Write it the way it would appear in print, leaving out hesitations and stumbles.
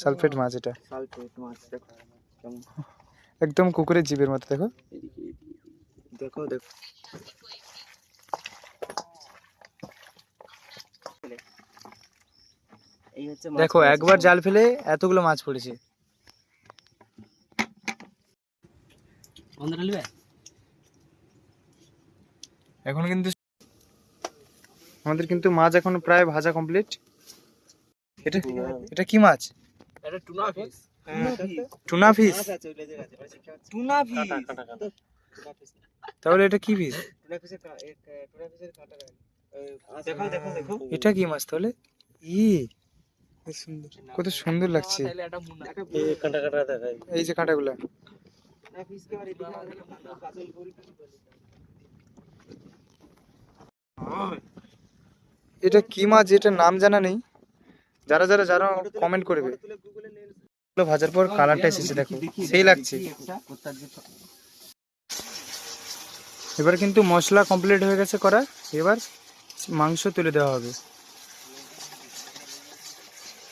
Sulphate মাছ এটা, sulphate মাছ। দেখো কেমন, একদম কুকুরের জিভের মতো। দেখো দেখো দেখো এই হচ্ছে মাছ দেখো, পড়েছে। একবার জাল ফেলে এতগুলো মাছ পড়েছে। এখন কিন্তু আমাদের কিন্তু মাছ এখন প্রায় ভাজা কমপ্লিট। এটা এটা কি মাছ? এটা tuna fish. Tuna fish? Tuna fish. তাহলে এটা কি ফিশ? টুনা ফিশের কাঁটা গায়ে। দেখো দেখো দেখো এটা কি মাছ তাহলে? ই কত সুন্দর, কত সুন্দর লাগছে। এই কাঁটা কাঁটা দেখাই। এই যে কাঁটাগুলা। টুনা ফিশ কে আর এদিকে কাজল করি কি বলে। এটা কি মাছ এটার নাম জানা নেই, যারা যারা যারা কমেন্ট করবে। ভাজার পর কালারটা এসেছে, দেখো সেই লাগছে। এবার কিন্তু মশলা কমপ্লিট হয়ে গেছে করা, এবার মাংস তুলে দেওয়া হবে।